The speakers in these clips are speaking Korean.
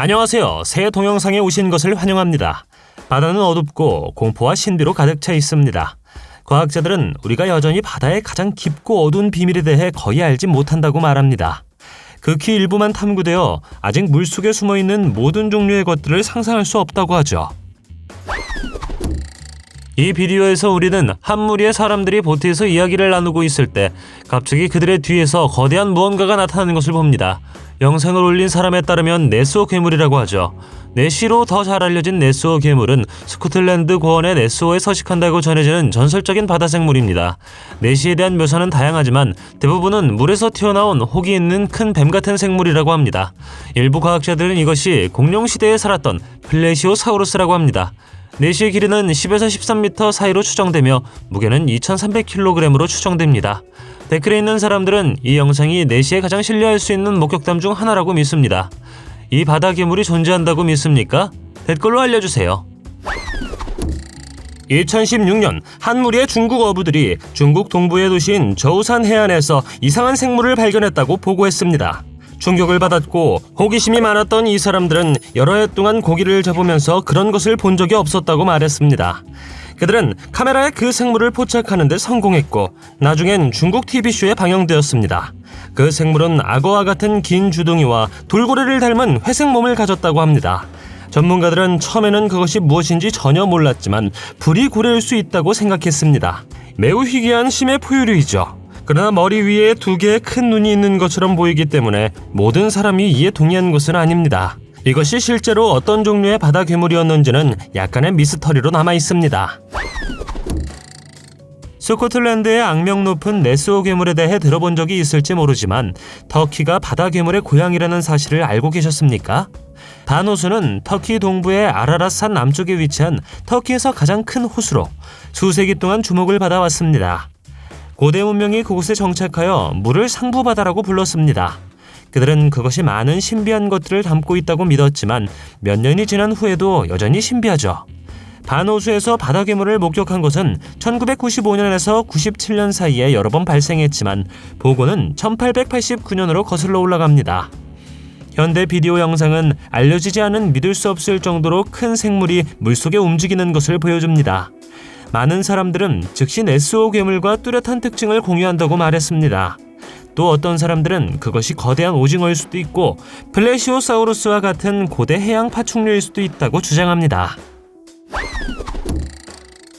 안녕하세요. 새 동영상에 오신 것을 환영합니다. 바다는 어둡고 공포와 신비로 가득 차 있습니다. 과학자들은 우리가 여전히 바다의 가장 깊고 어두운 비밀에 대해 거의 알지 못한다고 말합니다. 극히 일부만 탐구되어 아직 물속에 숨어있는 모든 종류의 것들을 상상할 수 없다고 하죠. 이 비디오에서 우리는 한 무리의 사람들이 보트에서 이야기를 나누고 있을 때 갑자기 그들의 뒤에서 거대한 무언가가 나타나는 것을 봅니다. 영상을 올린 사람에 따르면 네스호 괴물이라고 하죠. 내시로 더 잘 알려진 네스호 괴물은 스코틀랜드 고원의 네스호에 서식한다고 전해지는 전설적인 바다 생물입니다. 내시에 대한 묘사는 다양하지만 대부분은 물에서 튀어나온 혹이 있는 큰 뱀 같은 생물이라고 합니다. 일부 과학자들은 이것이 공룡시대에 살았던 플레시오사우루스라고 합니다. 내시의 길이는 10에서 13m 사이로 추정되며 무게는 2300kg으로 추정됩니다. 댓글에 있는 사람들은 이 영상이 내시에 가장 신뢰할 수 있는 목격담 중 하나라고 믿습니다. 이 바다 괴물이 존재한다고 믿습니까? 댓글로 알려주세요. 2016년 한 무리의 중국 어부들이 중국 동부의 도시인 저우산 해안에서 이상한 생물을 발견했다고 보고했습니다. 충격을 받았고 호기심이 많았던 이 사람들은 여러 해 동안 고기를 잡으면서 그런 것을 본 적이 없었다고 말했습니다. 그들은 카메라에 그 생물을 포착하는 데 성공했고 나중엔 중국 TV쇼에 방영되었습니다. 그 생물은 악어와 같은 긴 주둥이와 돌고래를 닮은 회색 몸을 가졌다고 합니다. 전문가들은 처음에는 그것이 무엇인지 전혀 몰랐지만 불이 고래일 수 있다고 생각했습니다. 매우 희귀한 심해 포유류이죠. 그러나 머리 위에 두 개의 큰 눈이 있는 것처럼 보이기 때문에 모든 사람이 이에 동의한 것은 아닙니다. 이것이 실제로 어떤 종류의 바다 괴물이었는지는 약간의 미스터리로 남아 있습니다. 스코틀랜드의 악명 높은 네스호 괴물에 대해 들어본 적이 있을지 모르지만 터키가 바다 괴물의 고향이라는 사실을 알고 계셨습니까? 반호수는 터키 동부의 아라랏산 남쪽에 위치한 터키에서 가장 큰 호수로 수세기 동안 주목을 받아왔습니다. 고대 문명이 그곳에 정착하여 물을 상부바다라고 불렀습니다. 그들은 그것이 많은 신비한 것들을 담고 있다고 믿었지만 몇 년이 지난 후에도 여전히 신비하죠. 반호수에서 바다 괴물을 목격한 것은 1995년에서 97년 사이에 여러 번 발생했지만 보고는 1889년으로 거슬러 올라갑니다. 현대 비디오 영상은 알려지지 않은 믿을 수 없을 정도로 큰 생물이 물속에 움직이는 것을 보여줍니다. 많은 사람들은 즉시 네스호 괴물과 뚜렷한 특징을 공유한다고 말했습니다. 또 어떤 사람들은 그것이 거대한 오징어일 수도 있고 플레시오사우루스와 같은 고대 해양 파충류일 수도 있다고 주장합니다.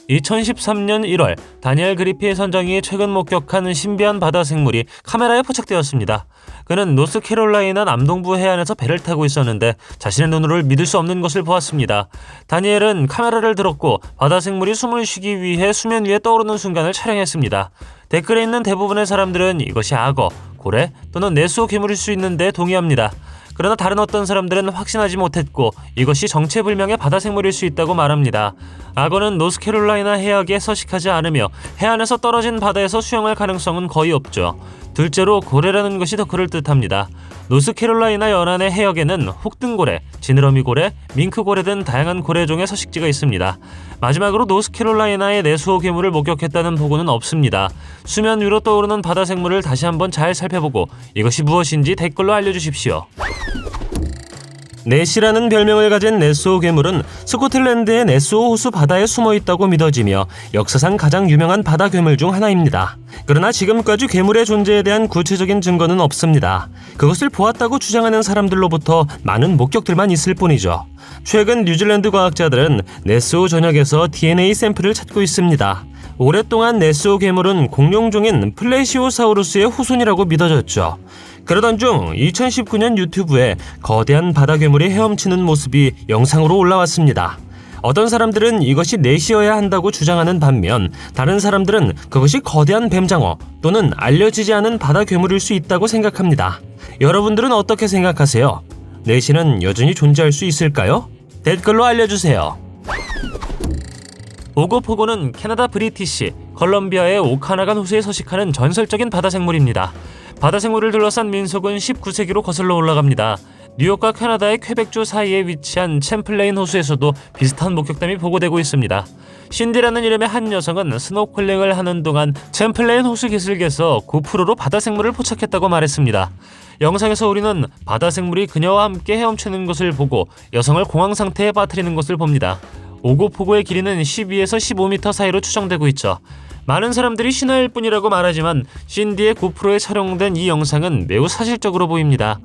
2013년 1월 다니엘 그리피 선장이 최근 목격한 신비한 바다 생물이 카메라에 포착되었습니다. 그는 노스캐롤라이나 남동부 해안에서 배를 타고 있었는데 자신의 눈으로 믿을 수 없는 것을 보았습니다. 다니엘은 카메라를 들었고 바다 생물이 숨을 쉬기 위해 수면 위에 떠오르는 순간을 촬영했습니다. 댓글에 있는 대부분의 사람들은 이것이 악어, 고래 또는 네스호 괴물일 수 있는데 동의합니다. 그러나 다른 어떤 사람들은 확신하지 못했고 이것이 정체불명의 바다 생물일 수 있다고 말합니다. 악어는 노스캐롤라이나 해역에 서식하지 않으며 해안에서 떨어진 바다에서 수영할 가능성은 거의 없죠. 둘째로 고래라는 것이 더 그럴듯합니다. 노스캐롤라이나 연안의 해역에는 혹등고래, 지느러미고래, 밍크고래 등 다양한 고래종의 서식지가 있습니다. 마지막으로 노스캐롤라이나의 네스호 괴물을 목격했다는 보고는 없습니다. 수면 위로 떠오르는 바다 생물을 다시 한번 잘 살펴보고 이것이 무엇인지 댓글로 알려주십시오. 내시라는 별명을 가진 네스호 괴물은 스코틀랜드의 네스호 호수 바다에 숨어있다고 믿어지며 역사상 가장 유명한 바다 괴물 중 하나입니다. 그러나 지금까지 괴물의 존재에 대한 구체적인 증거는 없습니다. 그것을 보았다고 주장하는 사람들로부터 많은 목격들만 있을 뿐이죠. 최근 뉴질랜드 과학자들은 네스호 전역에서 DNA 샘플을 찾고 있습니다. 오랫동안 네스호 괴물은 공룡종인 플레시오사우루스의 후손이라고 믿어졌죠. 그러던 중 2019년 유튜브에 거대한 바다 괴물이 헤엄치는 모습이 영상으로 올라왔습니다. 어떤 사람들은 이것이 내시여야 한다고 주장하는 반면 다른 사람들은 그것이 거대한 뱀장어 또는 알려지지 않은 바다 괴물일 수 있다고 생각합니다. 여러분들은 어떻게 생각하세요? 내시는 여전히 존재할 수 있을까요? 댓글로 알려주세요. 오고포고는 캐나다 브리티시 컬럼비아의 오카나간 호수에 서식하는 전설적인 바다 생물입니다. 바다 생물을 둘러싼 민속은 19세기로 거슬러 올라갑니다. 뉴욕과 캐나다의 퀘벡주 사이에 위치한 챔플레인 호수에서도 비슷한 목격담이 보고되고 있습니다. 신디라는 이름의 한 여성은 스노클링을 하는 동안 챔플레인 호수 기슭에서 9%로 바다 생물을 포착했다고 말했습니다. 영상에서 우리는 바다 생물이 그녀와 함께 헤엄치는 것을 보고 여성을 공황 상태에 빠뜨리는 것을 봅니다. 오고포고의 길이는 12에서 15m 사이로 추정되고 있죠. 많은 사람들이 신화일 뿐이라고 말하지만 신디의 고프로에 촬영된 이 영상은 매우 사실적으로 보입니다.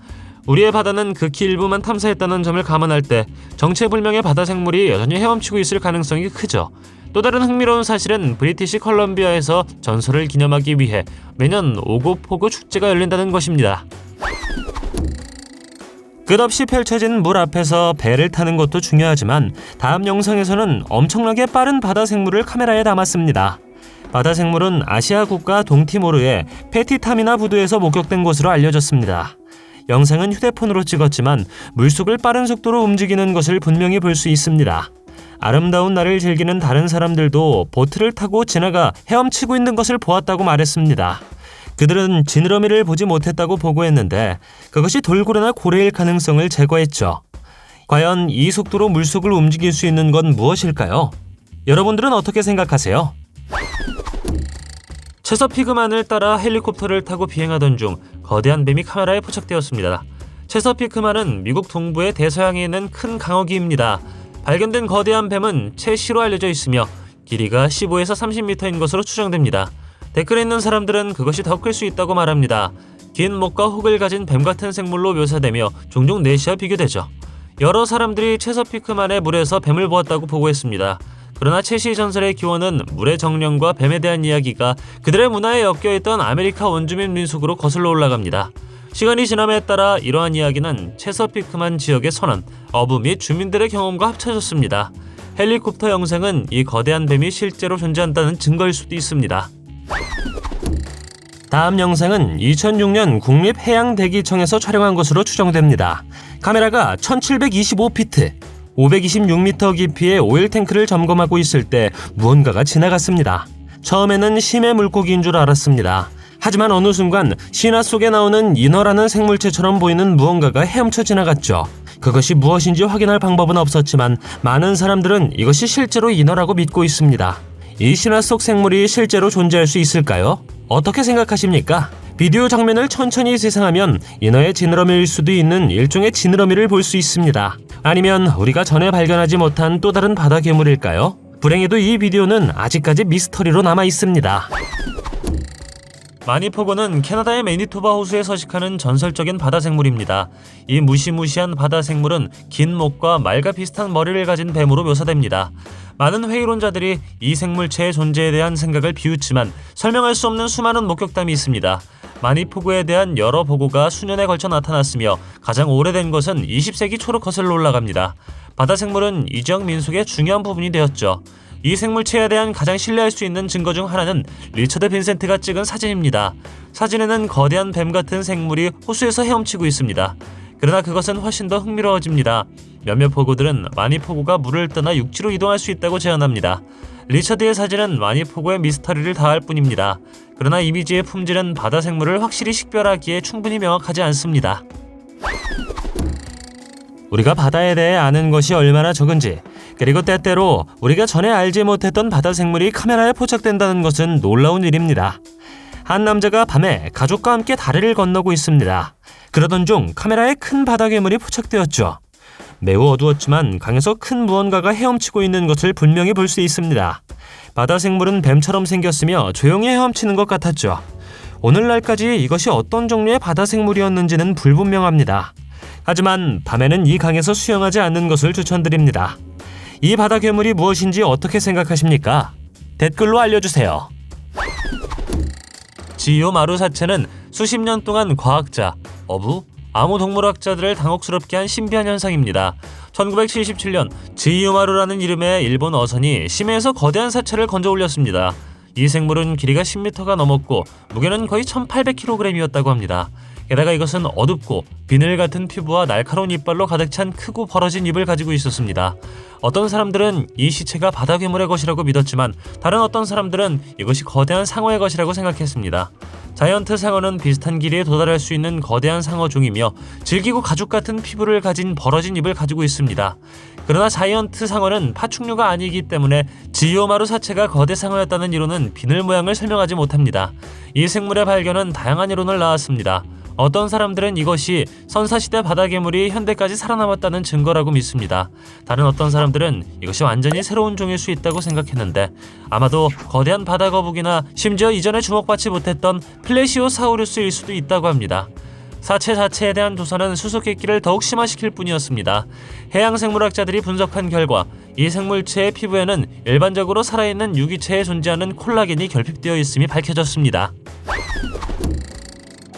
우리의 바다는 극히 일부만 탐사했다는 점을 감안할 때 정체불명의 바다 생물이 여전히 헤엄치고 있을 가능성이 크죠. 또 다른 흥미로운 사실은 브리티시 컬럼비아에서 전설을 기념하기 위해 매년 오고포고 축제가 열린다는 것입니다. 끝없이 펼쳐진 물 앞에서 배를 타는 것도 중요하지만 다음 영상에서는 엄청나게 빠른 바다 생물을 카메라에 담았습니다. 바다 생물은 아시아 국가 동티모르의 페티타미나 부두에서 목격된 것으로 알려졌습니다. 영상은 휴대폰으로 찍었지만 물속을 빠른 속도로 움직이는 것을 분명히 볼 수 있습니다. 아름다운 날을 즐기는 다른 사람들도 보트를 타고 지나가 헤엄치고 있는 것을 보았다고 말했습니다. 그들은 지느러미를 보지 못했다고 보고했는데 그것이 돌고래나 고래일 가능성을 제거했죠. 과연 이 속도로 물속을 움직일 수 있는 건 무엇일까요? 여러분들은 어떻게 생각하세요? 체서피그만을 따라 헬리콥터를 타고 비행하던 중 거대한 뱀이 카메라에 포착되었습니다. 체서피그만은 미국 동부의 대서양에 있는 큰 강어기입니다. 발견된 거대한 뱀은 채시로 알려져 있으며 길이가 15에서 30m인 것으로 추정됩니다. 댓글에 있는 사람들은 그것이 더 클 수 있다고 말합니다. 긴 목과 혹을 가진 뱀 같은 생물로 묘사되며 종종 내시와 비교되죠. 여러 사람들이 체서피그만의 물에서 뱀을 보았다고 보고했습니다. 그러나 채시 전설의 기원은 물의 정령과 뱀에 대한 이야기가 그들의 문화에 엮여있던 아메리카 원주민 민속으로 거슬러 올라갑니다. 시간이 지남에 따라 이러한 이야기는 체서피그만 지역의 선원, 어부 및 주민들의 경험과 합쳐졌습니다. 헬리콥터 영상은 이 거대한 뱀이 실제로 존재한다는 증거일 수도 있습니다. 다음 영상은 2006년 국립해양대기청에서 촬영한 것으로 추정됩니다. 카메라가 1725피트, 526m 깊이의 오일 탱크를 점검하고 있을 때 무언가가 지나갔습니다. 처음에는 심해 물고기인 줄 알았습니다. 하지만 어느 순간 신화 속에 나오는 인어라는 생물체처럼 보이는 무언가가 헤엄쳐 지나갔죠. 그것이 무엇인지 확인할 방법은 없었지만 많은 사람들은 이것이 실제로 인어라고 믿고 있습니다. 이 신화 속 생물이 실제로 존재할 수 있을까요? 어떻게 생각하십니까? 비디오 장면을 천천히 세상하면 인어의 지느러미일 수도 있는 일종의 지느러미를 볼 수 있습니다. 아니면 우리가 전에 발견하지 못한 또 다른 바다 괴물일까요? 불행히도 이 비디오는 아직까지 미스터리로 남아 있습니다. 마니포고는 캐나다의 매니토바 호수에 서식하는 전설적인 바다 생물입니다. 이 무시무시한 바다 생물은 긴 목과 말과 비슷한 머리를 가진 뱀으로 묘사됩니다. 많은 회의론자들이 이 생물체의 존재에 대한 생각을 비웃지만 설명할 수 없는 수많은 목격담이 있습니다. 마니포고에 대한 여러 보고가 수년에 걸쳐 나타났으며 가장 오래된 것은 20세기 초로 거슬러 올라갑니다. 바다 생물은 이 지역 민속의 중요한 부분이 되었죠. 이 생물체에 대한 가장 신뢰할 수 있는 증거 중 하나는 리처드 빈센트가 찍은 사진입니다. 사진에는 거대한 뱀 같은 생물이 호수에서 헤엄치고 있습니다. 그러나 그것은 훨씬 더 흥미로워집니다. 몇몇 보고들은 마니포고가 물을 떠나 육지로 이동할 수 있다고 제안합니다. 리처드의 사진은 마니포고의 미스터리를 다할 뿐입니다. 그러나 이미지의 품질은 바다 생물을 확실히 식별하기에 충분히 명확하지 않습니다. 우리가 바다에 대해 아는 것이 얼마나 적은지, 그리고 때때로 우리가 전에 알지 못했던 바다 생물이 카메라에 포착된다는 것은 놀라운 일입니다. 한 남자가 밤에 가족과 함께 다리를 건너고 있습니다. 그러던 중 카메라에 큰 바다 괴물이 포착되었죠. 매우 어두웠지만 강에서 큰 무언가가 헤엄치고 있는 것을 분명히 볼 수 있습니다. 바다 생물은 뱀처럼 생겼으며 조용히 헤엄치는 것 같았죠. 오늘날까지 이것이 어떤 종류의 바다 생물이었는지는 불분명합니다. 하지만 밤에는 이 강에서 수영하지 않는 것을 추천드립니다. 이 바다 괴물이 무엇인지 어떻게 생각하십니까? 댓글로 알려주세요. 지요 마루사체는 수십 년 동안 과학자, 어부, 암호동물학자들을 당혹스럽게 한 신비한 현상입니다. 1977년 지이요마루라는 이름의 일본 어선이 심해에서 거대한 사체를 건져 올렸습니다. 이 생물은 길이가 10m가 넘었고 무게는 거의 1800kg이었다고 합니다. 게다가 이것은 어둡고 비늘 같은 피부와 날카로운 이빨로 가득 찬 크고 벌어진 입을 가지고 있었습니다. 어떤 사람들은 이 시체가 바다 괴물의 것이라고 믿었지만 다른 어떤 사람들은 이것이 거대한 상어의 것이라고 생각했습니다. 자이언트 상어는 비슷한 길이에 도달할 수 있는 거대한 상어종이며 질기고 가죽 같은 피부를 가진 벌어진 입을 가지고 있습니다. 그러나 자이언트 상어는 파충류가 아니기 때문에 지오마루 사체가 거대 상어였다는 이론은 비늘 모양을 설명하지 못합니다. 이 생물의 발견은 다양한 이론을 낳았습니다. 어떤 사람들은 이것이 선사시대 바다괴물이 현대까지 살아남았다는 증거라고 믿습니다. 다른 어떤 사람들은 이것이 완전히 새로운 종일 수 있다고 생각했는데 아마도 거대한 바다거북이나 심지어 이전에 주목받지 못했던 플래시오사우루스일 수도 있다고 합니다. 사체 자체에 대한 조사는 수수께끼를 더욱 심화시킬 뿐이었습니다. 해양생물학자들이 분석한 결과 이 생물체의 피부에는 일반적으로 살아있는 유기체에 존재하는 콜라겐이 결핍되어 있음이 밝혀졌습니다.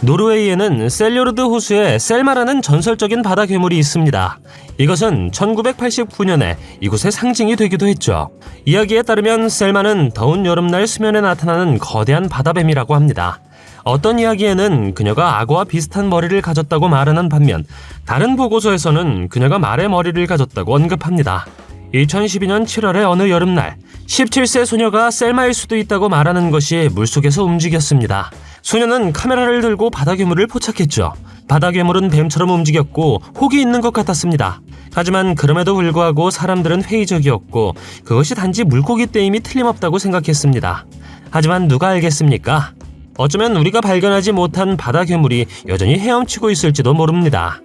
노르웨이에는 셀요르드 호수에 셀마라는 전설적인 바다 괴물이 있습니다. 이것은 1989년에 이곳의 상징이 되기도 했죠. 이야기에 따르면 셀마는 더운 여름날 수면에 나타나는 거대한 바다뱀이라고 합니다. 어떤 이야기에는 그녀가 악어와 비슷한 머리를 가졌다고 말하는 반면 다른 보고서에서는 그녀가 말의 머리를 가졌다고 언급합니다. 2012년 7월의 어느 여름날 17세 소녀가 셀마일 수도 있다고 말하는 것이 물속에서 움직였습니다. 소녀는 카메라를 들고 바다괴물을 포착했죠. 바다괴물은 뱀처럼 움직였고 혹이 있는 것 같았습니다. 하지만 그럼에도 불구하고 사람들은 회의적이었고 그것이 단지 물고기 떼임이 틀림없다고 생각했습니다. 하지만 누가 알겠습니까? 어쩌면 우리가 발견하지 못한 바다괴물이 여전히 헤엄치고 있을지도 모릅니다.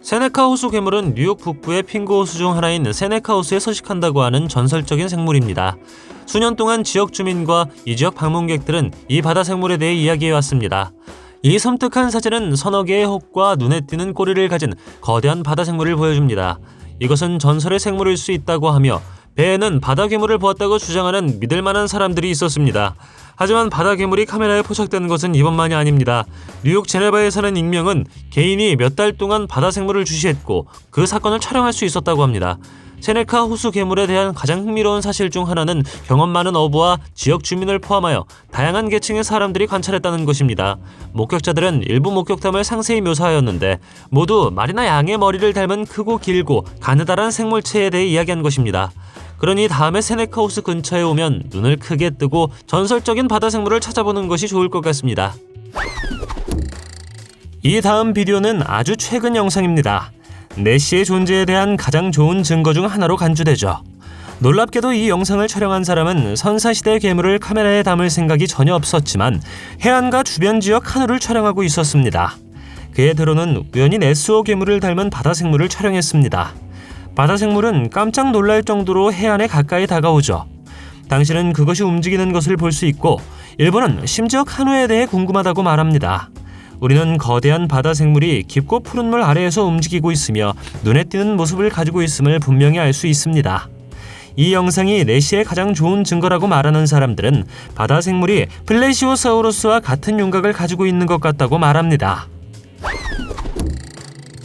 세네카 호수 괴물은 뉴욕 북부의 핑구 호수 중 하나인 세네카 호수에 서식한다고 하는 전설적인 생물입니다. 수년 동안 지역 주민과 이 지역 방문객들은 이 바다 생물에 대해 이야기해왔습니다. 이 섬뜩한 사진은 서너 개의 혹과 눈에 띄는 꼬리를 가진 거대한 바다 생물을 보여줍니다. 이것은 전설의 생물일 수 있다고 하며 배에는 바다 괴물을 보았다고 주장하는 믿을만한 사람들이 있었습니다. 하지만 바다 괴물이 카메라에 포착된 것은 이번만이 아닙니다. 뉴욕 제네바에 사는 익명은 개인이 몇 달 동안 바다 생물을 주시했고 그 사건을 촬영할 수 있었다고 합니다. 세네카 호수 괴물에 대한 가장 흥미로운 사실 중 하나는 경험 많은 어부와 지역 주민을 포함하여 다양한 계층의 사람들이 관찰했다는 것입니다. 목격자들은 일부 목격담을 상세히 묘사하였는데 모두 말이나 양의 머리를 닮은 크고 길고 가느다란 생물체에 대해 이야기한 것입니다. 그러니 다음에 세네카 호수 근처에 오면 눈을 크게 뜨고 전설적인 바다 생물을 찾아보는 것이 좋을 것 같습니다. 이 다음 비디오는 아주 최근 영상입니다. 네시의 존재에 대한 가장 좋은 증거 중 하나로 간주되죠. 놀랍게도 이 영상을 촬영한 사람은 선사시대 괴물을 카메라에 담을 생각이 전혀 없었지만 해안가 주변 지역 하늘을 촬영하고 있었습니다. 그의 드론은 우연히 네스호 괴물을 닮은 바다 생물을 촬영했습니다. 바다 생물은 깜짝 놀랄 정도로 해안에 가까이 다가오죠. 당신은 그것이 움직이는 것을 볼 수 있고 일부는 심지어 카누에 대해 궁금하다고 말합니다. 우리는 거대한 바다 생물이 깊고 푸른 물 아래에서 움직이고 있으며 눈에 띄는 모습을 가지고 있음을 분명히 알 수 있습니다. 이 영상이 네시의 가장 좋은 증거라고 말하는 사람들은 바다 생물이 플래시오사우루스와 같은 윤곽을 가지고 있는 것 같다고 말합니다.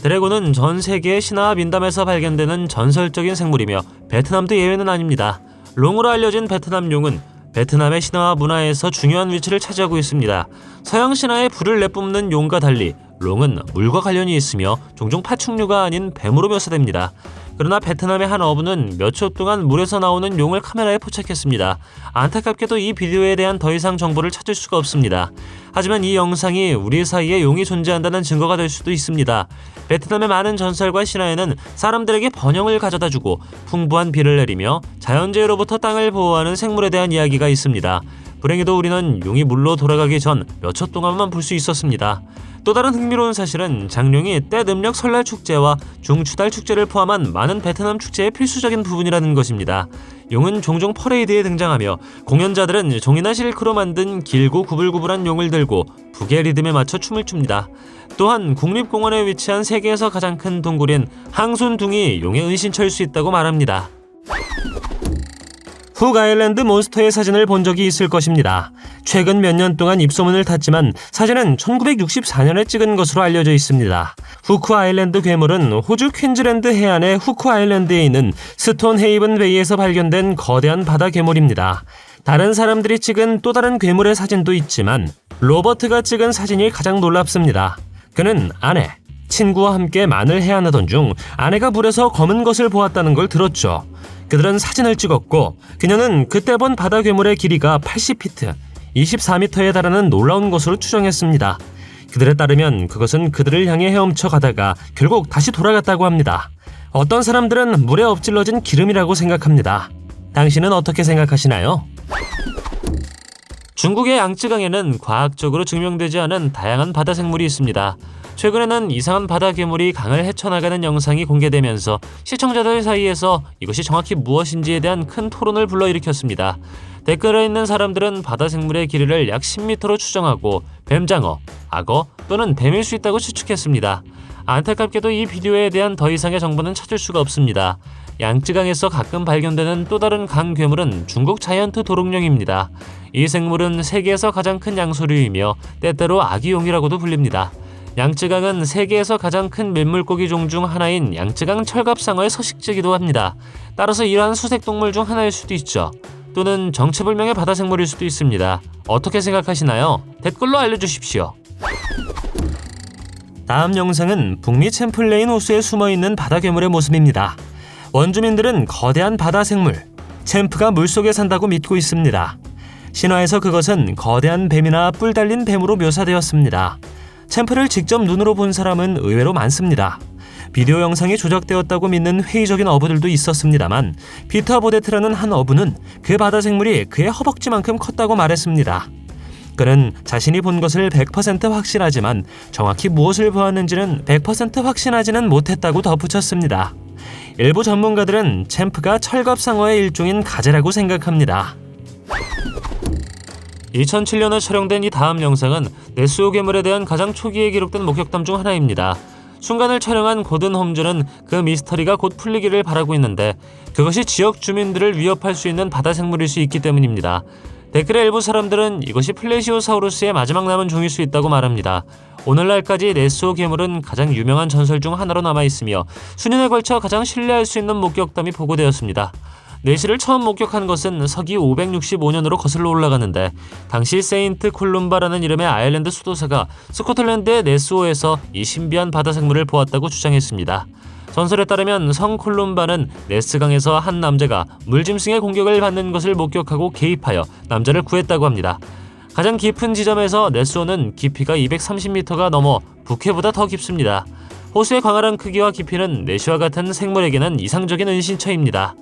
드래곤은 전 세계의 신화와 민담에서 발견되는 전설적인 생물이며 베트남도 예외는 아닙니다. 롱으로 알려진 베트남 용은 베트남의 신화와 문화에서 중요한 위치를 차지하고 있습니다. 서양 신화에 불을 내뿜는 용과 달리 롱은 물과 관련이 있으며 종종 파충류가 아닌 뱀으로 묘사됩니다. 그러나 베트남의 한 어부는 몇 초 동안 물에서 나오는 용을 카메라에 포착했습니다. 안타깝게도 이 비디오에 대한 더 이상 정보를 찾을 수가 없습니다. 하지만 이 영상이 우리 사이에 용이 존재한다는 증거가 될 수도 있습니다. 베트남의 많은 전설과 신화에는 사람들에게 번영을 가져다주고 풍부한 비를 내리며 자연재해로부터 땅을 보호하는 생물에 대한 이야기가 있습니다. 불행히도 우리는 용이 물로 돌아가기 전 몇 초 동안만 볼 수 있었습니다. 또 다른 흥미로운 사실은 장룡이 떼음력 설날 축제와 중추달 축제를 포함한 많은 베트남 축제의 필수적인 부분이라는 것입니다. 용은 종종 퍼레이드에 등장하며 공연자들은 종이나 실크로 만든 길고 구불구불한 용을 들고 북의 리듬에 맞춰 춤을 춥니다. 또한 국립공원에 위치한 세계에서 가장 큰 동굴인 항손둥이 용의 은신처일 수 있다고 말합니다. 훅 아일랜드 몬스터의 사진을 본 적이 있을 것입니다. 최근 몇 년 동안 입소문을 탔지만 사진은 1964년에 찍은 것으로 알려져 있습니다. 후크 아일랜드 괴물은 호주 퀸즐랜드 해안의 후크 아일랜드에 있는 스톤 헤이븐 베이에서 발견된 거대한 바다 괴물입니다. 다른 사람들이 찍은 또 다른 괴물의 사진도 있지만 로버트가 찍은 사진이 가장 놀랍습니다. 그는 아내, 친구와 함께 만을 해안하던 중 아내가 물에서 검은 것을 보았다는 걸 들었죠. 그들은 사진을 찍었고 그녀는 그때 본 바다 괴물의 길이가 80피트, 24m에 달하는 놀라운 것으로 추정했습니다. 그들에 따르면 그것은 그들을 향해 헤엄쳐 가다가 결국 다시 돌아갔다고 합니다. 어떤 사람들은 물에 엎질러진 기름이라고 생각합니다. 당신은 어떻게 생각하시나요? 중국의 양쯔강에는 과학적으로 증명되지 않은 다양한 바다 생물이 있습니다. 최근에는 이상한 바다 괴물이 강을 헤쳐나가는 영상이 공개되면서 시청자들 사이에서 이것이 정확히 무엇인지에 대한 큰 토론을 불러일으켰습니다. 댓글에 있는 사람들은 바다 생물의 길이를 약 10m로 추정하고 뱀장어, 악어 또는 뱀일 수 있다고 추측했습니다. 안타깝게도 이 비디오에 대한 더 이상의 정보는 찾을 수가 없습니다. 양쯔강에서 가끔 발견되는 또 다른 강 괴물은 중국 자이언트 도롱뇽입니다. 이 생물은 세계에서 가장 큰 양서류이며 때때로 아기용이라고도 불립니다. 양쯔강은 세계에서 가장 큰 민물고기 종 중 하나인 양쯔강 철갑상어의 서식지이기도 합니다. 따라서 이러한 수색동물 중 하나일 수도 있죠. 또는 정체불명의 바다생물일 수도 있습니다. 어떻게 생각하시나요? 댓글로 알려주십시오. 다음 영상은 북미 챔플레인 호수에 숨어있는 바다 괴물의 모습입니다. 원주민들은 거대한 바다 생물, 챔프가 물속에 산다고 믿고 있습니다. 신화에서 그것은 거대한 뱀이나 뿔 달린 뱀으로 묘사되었습니다. 챔프를 직접 눈으로 본 사람은 의외로 많습니다. 비디오 영상이 조작되었다고 믿는 회의적인 어부들도 있었습니다만 피터 보데트라는 한 어부는 그 바다 생물이 그의 허벅지만큼 컸다고 말했습니다. 그는 자신이 본 것을 100% 확신하지만 정확히 무엇을 보았는지는 100% 확신하지는 못했다고 덧붙였습니다. 일부 전문가들은 챔프가 철갑상어의 일종인 가재라고 생각합니다. 2007년에 촬영된 이 다음 영상은 네스호 괴물에 대한 가장 초기에 기록된 목격담 중 하나입니다. 순간을 촬영한 고든 홈즈는 그 미스터리가 곧 풀리기를 바라고 있는데 그것이 지역 주민들을 위협할 수 있는 바다 생물일 수 있기 때문입니다. 댓글의 일부 사람들은 이것이 플레시오사우루스의 마지막 남은 종일 수 있다고 말합니다. 오늘날까지 네스호 괴물은 가장 유명한 전설 중 하나로 남아있으며 수년에 걸쳐 가장 신뢰할 수 있는 목격담이 보고되었습니다. 내시를 처음 목격한 것은 서기 565년으로 거슬러 올라가는데 당시 세인트 콜룸바라는 이름의 아일랜드 수도사가 스코틀랜드의 네스호에서 이 신비한 바다 생물을 보았다고 주장했습니다. 전설에 따르면 성 콜룸바는 네스강에서 한 남자가 물짐승의 공격을 받는 것을 목격하고 개입하여 남자를 구했다고 합니다. 가장 깊은 지점에서 네스호는 깊이가 230m가 넘어 북해보다 더 깊습니다. 호수의 광활한 크기와 깊이는 내시와 같은 생물에게는 이상적인 은신처입니다.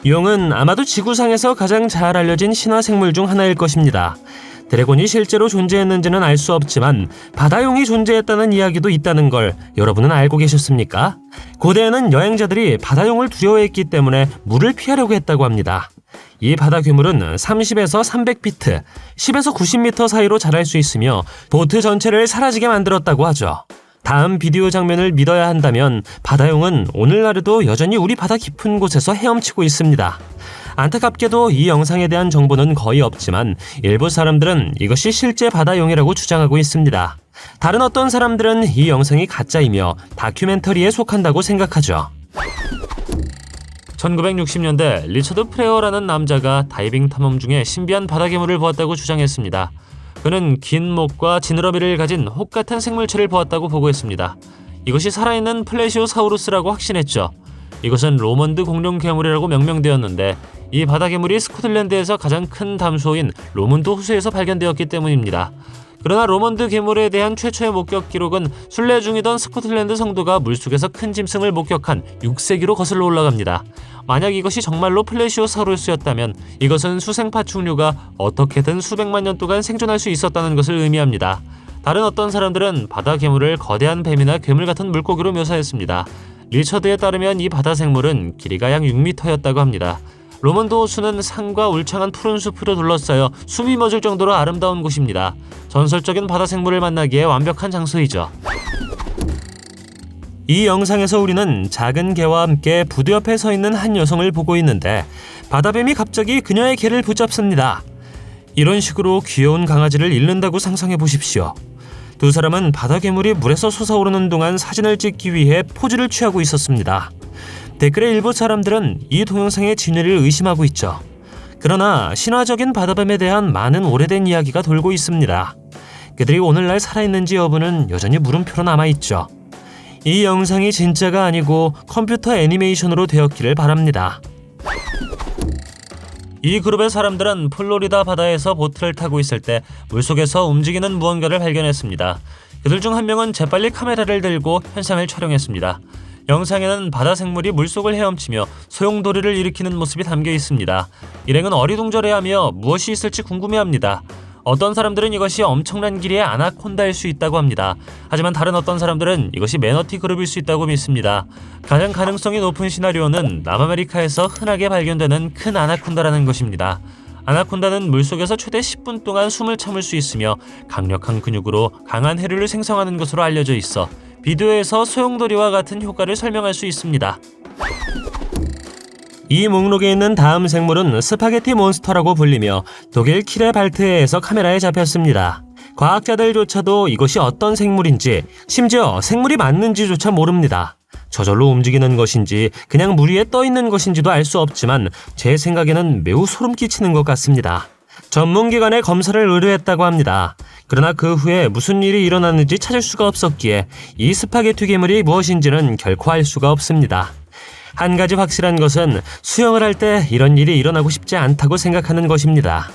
용은 아마도 지구상에서 가장 잘 알려진 신화 생물 중 하나일 것입니다. 드래곤이 실제로 존재했는지는 알 수 없지만 바다용이 존재했다는 이야기도 있다는 걸 여러분은 알고 계셨습니까? 고대에는 여행자들이 바다용을 두려워했기 때문에 물을 피하려고 했다고 합니다. 이 바다 괴물은 30에서 300피트, 10에서 90m 사이로 자랄 수 있으며 보트 전체를 사라지게 만들었다고 하죠. 다음 비디오 장면을 믿어야 한다면 바다용은 오늘날에도 여전히 우리 바다 깊은 곳에서 헤엄치고 있습니다. 안타깝게도 이 영상에 대한 정보는 거의 없지만 일부 사람들은 이것이 실제 바다용이라고 주장하고 있습니다. 다른 어떤 사람들은 이 영상이 가짜이며 다큐멘터리에 속한다고 생각하죠. 1960년대 리처드 프레어라는 남자가 다이빙 탐험 중에 신비한 바다 괴물을 보았다고 주장했습니다. 그는 긴 목과 지느러미를 가진 혹 같은 생물체를 보았다고 보고했습니다. 이것이 살아있는 플레시오사우루스라고 확신했죠. 이것은 로먼드 공룡 괴물이라고 명명되었는데 이 바다 괴물이 스코틀랜드에서 가장 큰 담수호인 로먼드 호수에서 발견되었기 때문입니다. 그러나 로먼드 괴물에 대한 최초의 목격 기록은 순례 중이던 스코틀랜드 성도가 물속에서 큰 짐승을 목격한 6세기로 거슬러 올라갑니다. 만약 이것이 정말로 플레시오사우루스였다면 이것은 수생파충류가 어떻게든 수백만 년 동안 생존할 수 있었다는 것을 의미합니다. 다른 어떤 사람들은 바다 괴물을 거대한 뱀이나 괴물 같은 물고기로 묘사했습니다. 리처드에 따르면 이 바다 생물은 길이가 약 6m였다고 합니다. 로먼드 호수는 산과 울창한 푸른 숲으로 둘러싸여 숨이 멎을 정도로 아름다운 곳입니다. 전설적인 바다 생물을 만나기에 완벽한 장소이죠. 이 영상에서 우리는 작은 개와 함께 부두 옆에 서 있는 한 여성을 보고 있는데 바다뱀이 갑자기 그녀의 개를 붙잡습니다. 이런 식으로 귀여운 강아지를 잃는다고 상상해 보십시오. 두 사람은 바다 괴물이 물에서 솟아오르는 동안 사진을 찍기 위해 포즈를 취하고 있었습니다. 댓글의 일부 사람들은 이 동영상의 진위를 의심하고 있죠. 그러나 신화적인 바다뱀에 대한 많은 오래된 이야기가 돌고 있습니다. 그들이 오늘날 살아있는지 여부는 여전히 물음표로 남아있죠. 이 영상이 진짜가 아니고 컴퓨터 애니메이션으로 되었기를 바랍니다. 이 그룹의 사람들은 플로리다 바다에서 보트를 타고 있을 때 물속에서 움직이는 무언가를 발견했습니다. 그들 중 한 명은 재빨리 카메라를 들고 현상을 촬영했습니다. 영상에는 바다 생물이 물속을 헤엄치며 소용돌이를 일으키는 모습이 담겨 있습니다. 일행은 어리둥절해하며 무엇이 있을지 궁금해합니다. 어떤 사람들은 이것이 엄청난 길이의 아나콘다일 수 있다고 합니다. 하지만 다른 어떤 사람들은 이것이 매너티 그룹일 수 있다고 믿습니다. 가장 가능성이 높은 시나리오는 남아메리카에서 흔하게 발견되는 큰 아나콘다라는 것입니다. 아나콘다는 물속에서 최대 10분 동안 숨을 참을 수 있으며 강력한 근육으로 강한 해류를 생성하는 것으로 알려져 있어 비디오에서 소용돌이와 같은 효과를 설명할 수 있습니다. 이 목록에 있는 다음 생물은 스파게티 몬스터라고 불리며 독일 키레발트해에서 카메라에 잡혔습니다. 과학자들조차도 이것이 어떤 생물인지, 심지어 생물이 맞는지조차 모릅니다. 저절로 움직이는 것인지 그냥 물 위에 떠 있는 것인지도 알 수 없지만 제 생각에는 매우 소름 끼치는 것 같습니다. 전문기관에 검사를 의뢰했다고 합니다. 그러나 그 후에 무슨 일이 일어났는지 찾을 수가 없었기에 이 스파게티 괴물이 무엇인지는 결코 알 수가 없습니다. 한 가지 확실한 것은 수영을 할 때 이런 일이 일어나고 싶지 않다고 생각하는 것입니다.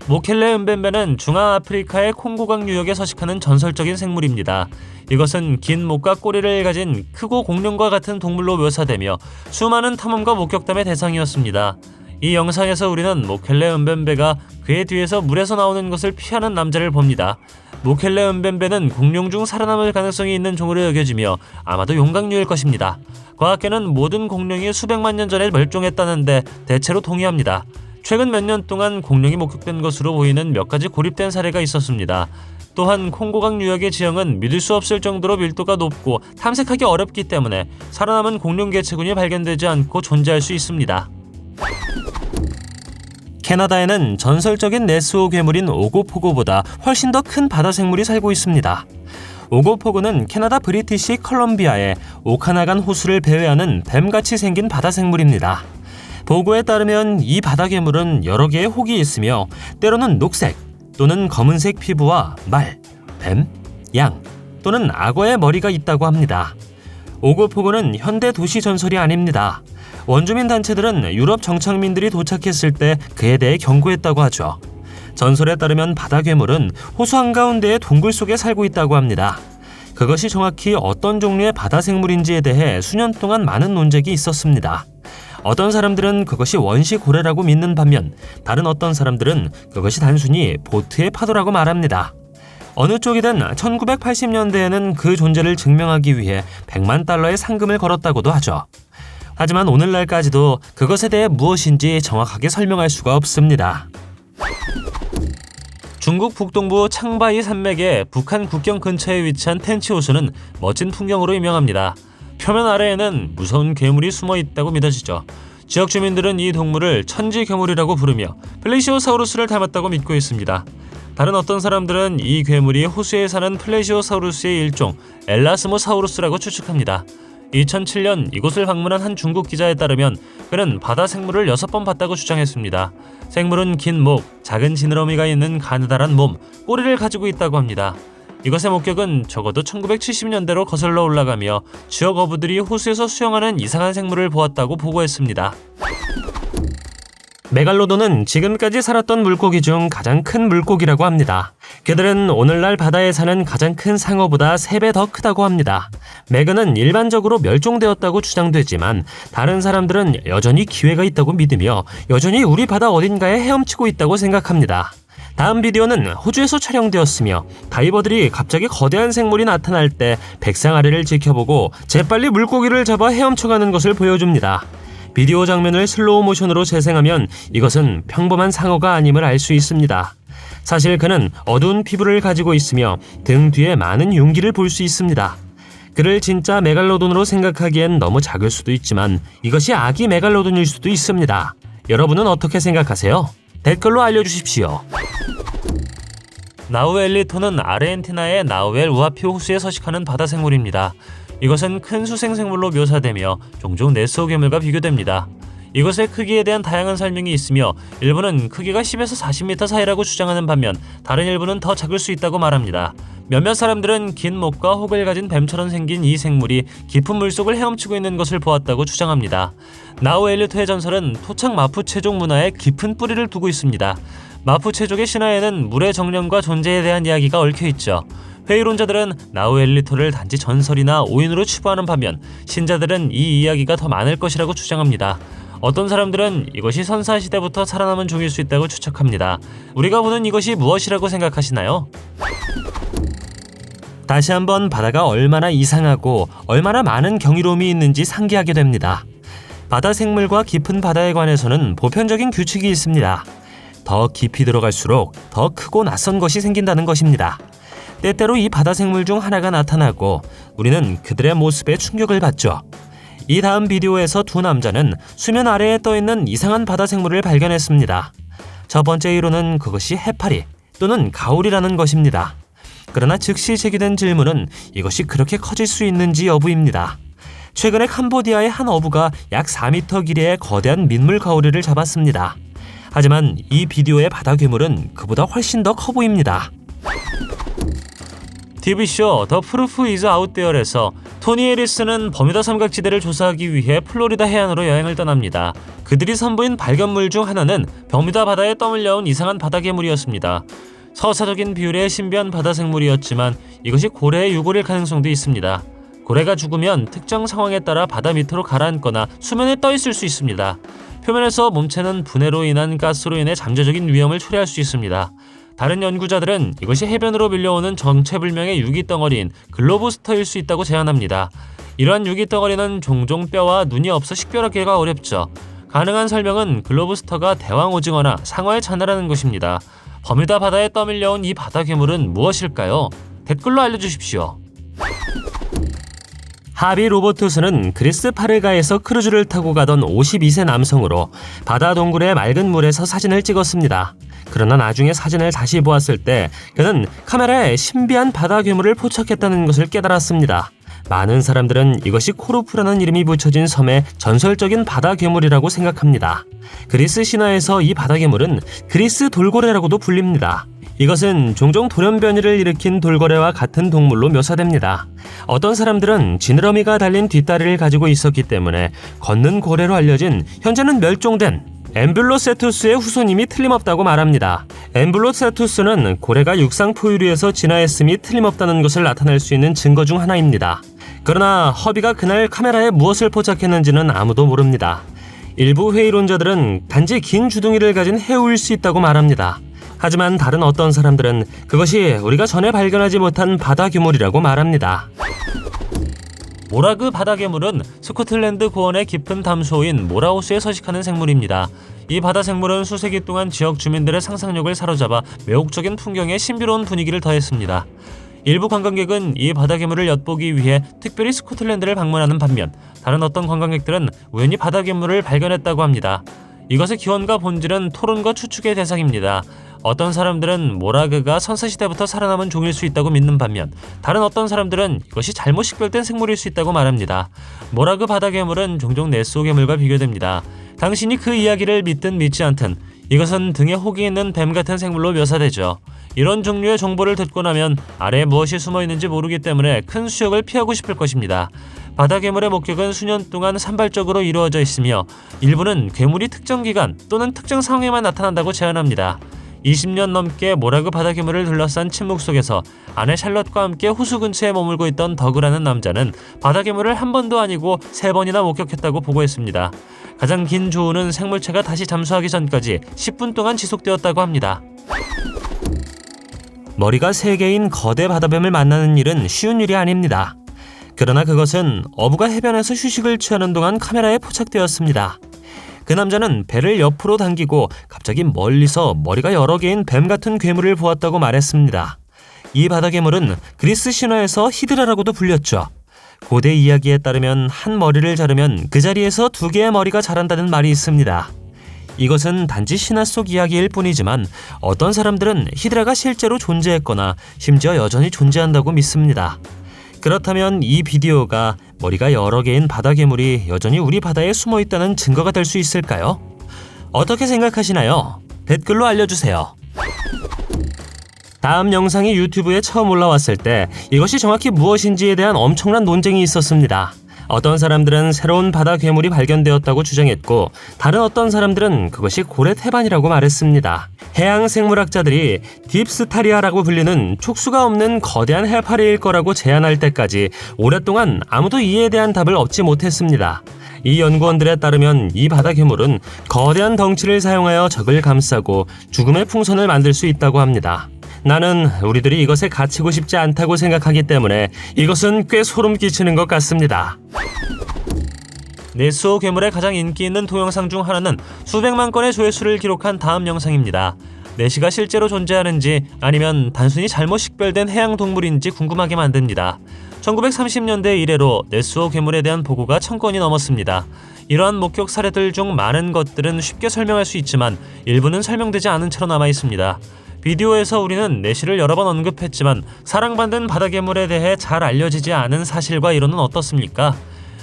모켈레 은벤베는 중앙아프리카의 콩고강 유역에 서식하는 전설적인 생물입니다. 이것은 긴 목과 꼬리를 가진 크고 공룡과 같은 동물로 묘사되며 수많은 탐험과 목격담의 대상이었습니다. 이 영상에서 우리는 모켈레 은벤베가 그의 뒤에서 물에서 나오는 것을 피하는 남자를 봅니다. 모켈레 은벤베는 공룡 중 살아남을 가능성이 있는 종으로 여겨지며 아마도 용광류일 것입니다. 과학계는 모든 공룡이 수백만 년 전에 멸종했다는데 대체로 동의합니다. 최근 몇 년 동안 공룡이 목격된 것으로 보이는 몇 가지 고립된 사례가 있었습니다. 또한 콩고강 유역의 지형은 믿을 수 없을 정도로 밀도가 높고 탐색하기 어렵기 때문에 살아남은 공룡 개체군이 발견되지 않고 존재할 수 있습니다. 캐나다에는 전설적인 네스호 괴물인 오고포고보다 훨씬 더 큰 바다 생물이 살고 있습니다. 오고포고는 캐나다 브리티시 컬럼비아의 오카나간 호수를 배회하는 뱀같이 생긴 바다 생물입니다. 보고에 따르면 이 바다 괴물은 여러 개의 혹이 있으며 때로는 녹색 또는 검은색 피부와 말, 뱀, 양 또는 악어의 머리가 있다고 합니다. 오고포고는 현대 도시 전설이 아닙니다. 원주민 단체들은 유럽 정착민들이 도착했을 때 그에 대해 경고했다고 하죠. 전설에 따르면 바다 괴물은 호수 한가운데의 동굴 속에 살고 있다고 합니다. 그것이 정확히 어떤 종류의 바다 생물인지에 대해 수년 동안 많은 논쟁이 있었습니다. 어떤 사람들은 그것이 원시 고래라고 믿는 반면 다른 어떤 사람들은 그것이 단순히 보트의 파도라고 말합니다. 어느 쪽이든 1980년대에는 그 존재를 증명하기 위해 100만 달러의 상금을 걸었다고도 하죠. 하지만 오늘날까지도 그것에 대해 무엇인지 정확하게 설명할 수가 없습니다. 중국 북동부 창바이 산맥의 북한 국경 근처에 위치한 텐치 호수는 멋진 풍경으로 유명합니다. 표면 아래에는 무서운 괴물이 숨어 있다고 믿어지죠. 지역 주민들은 이 동물을 천지 괴물이라고 부르며 플레시오사우루스를 닮았다고 믿고 있습니다. 다른 어떤 사람들은 이 괴물이 호수에 사는 플레시오사우루스의 일종 엘라스모사우루스라고 추측합니다. 2007년 이곳을 방문한 한 중국 기자에 따르면 그는 바다 생물을 6번 봤다고 주장했습니다. 생물은 긴 목, 작은 지느러미가 있는 가느다란 몸, 꼬리를 가지고 있다고 합니다. 이것의 목격은 적어도 1970년대로 거슬러 올라가며 지역 어부들이 호수에서 수영하는 이상한 생물을 보았다고 보고했습니다. 메갈로돈은 지금까지 살았던 물고기 중 가장 큰 물고기라고 합니다. 그들은 오늘날 바다에 사는 가장 큰 상어보다 3배 더 크다고 합니다. 메그는 일반적으로 멸종되었다고 주장되지만 다른 사람들은 여전히 기회가 있다고 믿으며 여전히 우리 바다 어딘가에 헤엄치고 있다고 생각합니다. 다음 비디오는 호주에서 촬영되었으며 다이버들이 갑자기 거대한 생물이 나타날 때 백상 아래를 지켜보고 재빨리 물고기를 잡아 헤엄쳐가는 것을 보여줍니다. 비디오 장면을 슬로우 모션으로 재생하면 이것은 평범한 상어가 아님을 알 수 있습니다. 사실 그는 어두운 피부를 가지고 있으며 등 뒤에 많은 용기를 볼 수 있습니다. 그를 진짜 메갈로돈으로 생각하기엔 너무 작을 수도 있지만 이것이 아기 메갈로돈일 수도 있습니다. 여러분은 어떻게 생각하세요? 댓글로 알려주십시오. 나우엘리토는 아르헨티나의 나우엘 우아피 호수에 서식하는 바다 생물입니다. 이것은 큰 수생생물로 묘사되며 종종 네스호 괴물과 비교됩니다. 이것의 크기에 대한 다양한 설명이 있으며 일부는 크기가 10에서 40m 사이라고 주장하는 반면 다른 일부는 더 작을 수 있다고 말합니다. 몇몇 사람들은 긴 목과 혹을 가진 뱀처럼 생긴 이 생물이 깊은 물속을 헤엄치고 있는 것을 보았다고 주장합니다. 나우엘리토의 전설은 토착 마푸체족 문화에 깊은 뿌리를 두고 있습니다. 마푸체족의 신화에는 물의 정령과 존재에 대한 이야기가 얽혀있죠. 회의론자들은 나우엘리토를 단지 전설이나 오인으로 추부하는 반면 신자들은 이 이야기가 더 많을 것이라고 주장합니다. 어떤 사람들은 이것이 선사시대부터 살아남은 종일 수 있다고 추측합니다. 우리가 보는 이것이 무엇이라고 생각하시나요? 다시 한번 바다가 얼마나 이상하고 얼마나 많은 경이로움이 있는지 상기하게 됩니다. 바다 생물과 깊은 바다에 관해서는 보편적인 규칙이 있습니다. 더 깊이 들어갈수록 더 크고 낯선 것이 생긴다는 것입니다. 때때로 이 바다 생물 중 하나가 나타나고 우리는 그들의 모습에 충격을 받죠. 이 다음 비디오에서 두 남자는 수면 아래에 떠있는 이상한 바다 생물을 발견했습니다. 첫 번째 이론은 그것이 해파리 또는 가오리라는 것입니다. 그러나 즉시 제기된 질문은 이것이 그렇게 커질 수 있는지 여부입니다. 최근에 캄보디아의 한 어부가 약 4m 길이의 거대한 민물 가오리를 잡았습니다. 하지만 이 비디오의 바다 괴물은 그보다 훨씬 더 커 보입니다. TV쇼 더 프루프 이즈 아웃데어에서 토니 에리스는 버뮤다 삼각지대를 조사하기 위해 플로리다 해안으로 여행을 떠납니다. 그들이 선보인 발견물 중 하나는 버뮤다 바다에 떠밀려온 이상한 바다 괴물이었습니다. 서사적인 비율의 신비한 바다 생물이었지만 이것이 고래의 유골일 가능성도 있습니다. 고래가 죽으면 특정 상황에 따라 바다 밑으로 가라앉거나 수면에 떠 있을 수 있습니다. 표면에서 몸체는 분해로 인한 가스로 인해 잠재적인 위험을 초래할 수 있습니다. 다른 연구자들은 이것이 해변으로 밀려오는 정체불명의 유기덩어리인 글로브스터일 수 있다고 제안합니다. 이러한 유기덩어리는 종종 뼈와 눈이 없어 식별하기가 어렵죠. 가능한 설명은 글로브스터가 대왕 오징어나 상어의 자나라는 것입니다. 버뮤다 바다에 떠밀려온 이 바다 괴물은 무엇일까요? 댓글로 알려주십시오. 하비 로버투스는 그리스 파르가에서 크루즈를 타고 가던 52세 남성으로 바다 동굴의 맑은 물에서 사진을 찍었습니다. 그러나 나중에 사진을 다시 보았을 때 그는 카메라에 신비한 바다 괴물을 포착했다는 것을 깨달았습니다. 많은 사람들은 이것이 코르프라는 이름이 붙여진 섬의 전설적인 바다 괴물이라고 생각합니다. 그리스 신화에서 이 바다 괴물은 그리스 돌고래라고도 불립니다. 이것은 종종 돌연변이를 일으킨 돌고래와 같은 동물로 묘사됩니다. 어떤 사람들은 지느러미가 달린 뒷다리를 가지고 있었기 때문에 걷는 고래로 알려진 현재는 멸종된 엠뷸로세투스의 후손임이 틀림없다고 말합니다. 엠뷸로세투스는 고래가 육상 포유류에서 진화했음이 틀림없다는 것을 나타낼 수 있는 증거 중 하나입니다. 그러나 허비가 그날 카메라에 무엇을 포착했는지는 아무도 모릅니다. 일부 회의론자들은 단지 긴 주둥이를 가진 해우일 수 있다고 말합니다. 하지만 다른 어떤 사람들은 그것이 우리가 전에 발견하지 못한 바다 괴물이라고 말합니다. 모라그 바다 괴물은 스코틀랜드 고원의 깊은 담소인 모라호수에 서식하는 생물입니다. 이 바다 생물은 수세기 동안 지역 주민들의 상상력을 사로잡아 매혹적인 풍경에 신비로운 분위기를 더했습니다. 일부 관광객은 이 바다 괴물을 엿보기 위해 특별히 스코틀랜드를 방문하는 반면 다른 어떤 관광객들은 우연히 바다 괴물을 발견했다고 합니다. 이것의 기원과 본질은 토론과 추측의 대상입니다. 어떤 사람들은 모라그가 선사시대부터 살아남은 종일 수 있다고 믿는 반면 다른 어떤 사람들은 이것이 잘못 식별된 생물일 수 있다고 말합니다. 모라그 바다 괴물은 종종 네스호 괴물과 비교됩니다. 당신이 그 이야기를 믿든 믿지 않든 이것은 등에 혹이 있는 뱀 같은 생물로 묘사되죠. 이런 종류의 정보를 듣고 나면 아래에 무엇이 숨어 있는지 모르기 때문에 큰 수역을 피하고 싶을 것입니다. 바다 괴물의 목격은 수년 동안 산발적으로 이루어져 있으며 일부는 괴물이 특정 기간 또는 특정 상황에만 나타난다고 제안합니다. 20년 넘게 모라그 바다 괴물을 둘러싼 침묵 속에서 아내 샬럿과 함께 호수 근처에 머물고 있던 더그라는 남자는 바다 괴물을 한 번도 아니고 3번이나 목격했다고 보고했습니다. 가장 긴 조우는 생물체가 다시 잠수하기 전까지 10분 동안 지속되었다고 합니다. 머리가 3개인 거대 바다뱀을 만나는 일은 쉬운 일이 아닙니다. 그러나 그것은 어부가 해변에서 휴식을 취하는 동안 카메라에 포착되었습니다. 그 남자는 배를 옆으로 당기고 갑자기 멀리서 머리가 여러 개인 뱀 같은 괴물을 보았다고 말했습니다. 이 바다 괴물은 그리스 신화에서 히드라라고도 불렸죠. 고대 이야기에 따르면 한 머리를 자르면 그 자리에서 2개의 머리가 자란다는 말이 있습니다. 이것은 단지 신화 속 이야기일 뿐이지만 어떤 사람들은 히드라가 실제로 존재했거나 심지어 여전히 존재한다고 믿습니다. 그렇다면 이 비디오가 머리가 여러 개인 바다 괴물이 여전히 우리 바다에 숨어 있다는 증거가 될 수 있을까요? 어떻게 생각하시나요? 댓글로 알려주세요. 다음 영상이 유튜브에 처음 올라왔을 때 이것이 정확히 무엇인지에 대한 엄청난 논쟁이 있었습니다. 어떤 사람들은 새로운 바다 괴물이 발견되었다고 주장했고 다른 어떤 사람들은 그것이 고래 태반이라고 말했습니다. 해양 생물학자들이 딥스타리아라고 불리는 촉수가 없는 거대한 해파리일 거라고 제안할 때까지 오랫동안 아무도 이에 대한 답을 얻지 못했습니다. 이 연구원들에 따르면 이 바다 괴물은 거대한 덩치를 사용하여 적을 감싸고 죽음의 풍선을 만들 수 있다고 합니다. 나는 우리들이 이것에 갇히고 싶지 않다고 생각하기 때문에 이것은 꽤 소름 끼치는 것 같습니다. 네스호 괴물의 가장 인기 있는 동영상 중 하나는 수백만 건의 조회수를 기록한 다음 영상입니다. 네시가 실제로 존재하는지 아니면 단순히 잘못 식별된 해양 동물인지 궁금하게 만듭니다. 1930년대 이래로 네스호 괴물에 대한 보고가 1000건이 넘었습니다. 이러한 목격 사례들 중 많은 것들은 쉽게 설명할 수 있지만 일부는 설명되지 않은 채로 남아 있습니다. 비디오에서 우리는 네시를 여러 번 언급했지만 사랑받는 바다 괴물에 대해 잘 알려지지 않은 사실과 이론은 어떻습니까?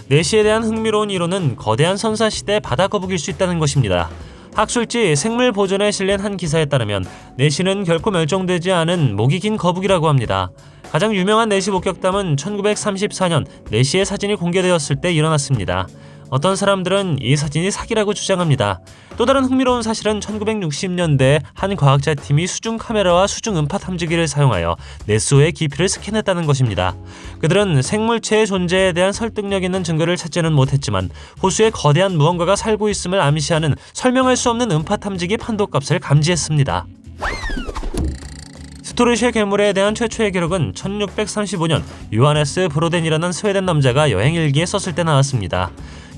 네시에 대한 흥미로운 이론은 거대한 선사시대 바다 거북일 수 있다는 것입니다. 학술지 생물 보존에 실린 한 기사에 따르면 네시는 결코 멸종되지 않은 목이 긴 거북이라고 합니다. 가장 유명한 네시 목격담은 1934년 네시의 사진이 공개되었을 때 일어났습니다. 어떤 사람들은 이 사진이 사기라고 주장합니다. 또 다른 흥미로운 사실은 1960년대 한 과학자팀이 수중 카메라와 수중 음파 탐지기를 사용하여 네스호의 깊이를 스캔했다는 것입니다. 그들은 생물체의 존재에 대한 설득력 있는 증거를 찾지는 못했지만 호수에 거대한 무언가가 살고 있음을 암시하는 설명할 수 없는 음파 탐지기 판도값을 감지했습니다. 스토르쉐 괴물에 대한 최초의 기록은 1635년 요하네스 브로덴이라는 스웨덴 남자가 여행일기에 썼을 때 나왔습니다.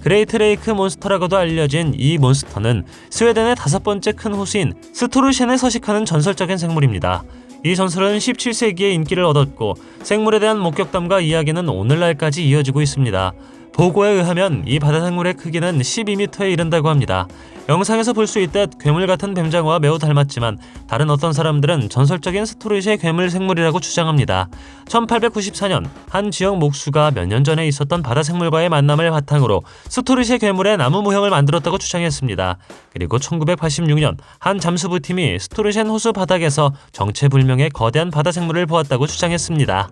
그레이트 레이크 몬스터라고도 알려진 이 몬스터는 스웨덴의 5번째 큰 호수인 스토르셴에 서식하는 전설적인 생물입니다. 이 전설은 17세기에 인기를 얻었고 생물에 대한 목격담과 이야기는 오늘날까지 이어지고 있습니다. 보고에 의하면 이 바다 생물의 크기는 12m에 이른다고 합니다. 영상에서 볼 수 있듯 괴물 같은 뱀장어와 매우 닮았지만 다른 어떤 사람들은 전설적인 스토르쉐 괴물 생물이라고 주장합니다. 1894년 한 지역 목수가 몇 년 전에 있었던 바다 생물과의 만남을 바탕으로 스토르쉐 괴물의 나무 모형을 만들었다고 주장했습니다. 그리고 1986년 한 잠수부팀이 스토르셴 호수 바닥에서 정체불명의 거대한 바다 생물을 보았다고 주장했습니다.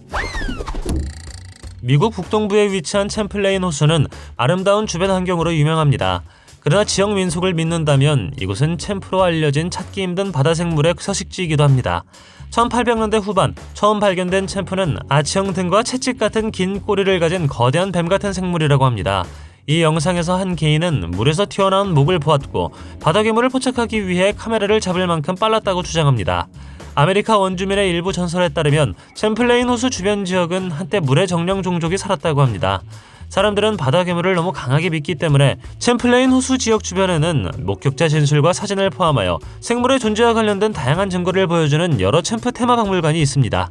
미국 북동부에 위치한 챔플레인 호수는 아름다운 주변 환경으로 유명합니다. 그러나 지역 민속을 믿는다면 이곳은 챔프로 알려진 찾기 힘든 바다 생물의 서식지이기도 합니다. 1800년대 후반 처음 발견된 챔프는 아치형 등과 채찍 같은 긴 꼬리를 가진 거대한 뱀 같은 생물이라고 합니다. 이 영상에서 한 개인은 물에서 튀어나온 목을 보았고 바다 괴물을 포착하기 위해 카메라를 잡을 만큼 빨랐다고 주장합니다. 아메리카 원주민의 일부 전설에 따르면 챔플레인 호수 주변 지역은 한때 물의 정령 종족이 살았다고 합니다. 사람들은 바다 괴물을 너무 강하게 믿기 때문에 챔플레인 호수 지역 주변에는 목격자 진술과 사진을 포함하여 생물의 존재와 관련된 다양한 증거를 보여주는 여러 챔프 테마 박물관이 있습니다.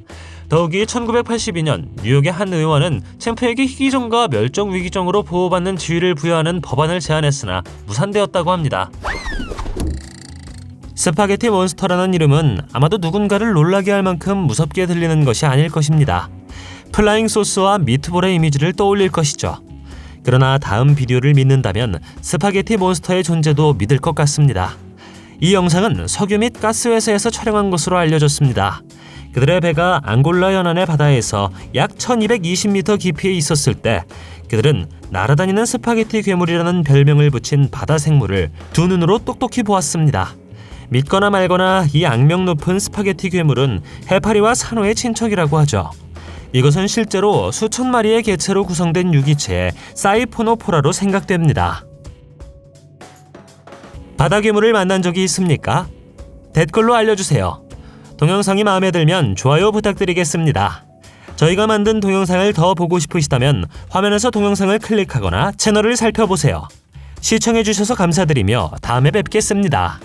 더욱이 1982년 뉴욕의 한 의원은 챔프에게 희귀종과 멸종위기종으로 보호받는 지위를 부여하는 법안을 제안했으나 무산되었다고 합니다. 스파게티 몬스터라는 이름은 아마도 누군가를 놀라게 할 만큼 무섭게 들리는 것이 아닐 것입니다. 플라잉 소스와 미트볼의 이미지를 떠올릴 것이죠. 그러나 다음 비디오를 믿는다면 스파게티 몬스터의 존재도 믿을 것 같습니다. 이 영상은 석유 및 가스 회사에서 촬영한 것으로 알려졌습니다. 그들의 배가 앙골라 연안의 바다에서 약 1220m 깊이에 있었을 때 그들은 날아다니는 스파게티 괴물이라는 별명을 붙인 바다 생물을 두 눈으로 똑똑히 보았습니다. 믿거나 말거나 이 악명 높은 스파게티 괴물은 해파리와 산호의 친척이라고 하죠. 이것은 실제로 수천 마리의 개체로 구성된 유기체 사이포노포라로 생각됩니다. 바다 괴물을 만난 적이 있습니까? 댓글로 알려주세요. 동영상이 마음에 들면 좋아요 부탁드리겠습니다. 저희가 만든 동영상을 더 보고 싶으시다면 화면에서 동영상을 클릭하거나 채널을 살펴보세요. 시청해주셔서 감사드리며 다음에 뵙겠습니다.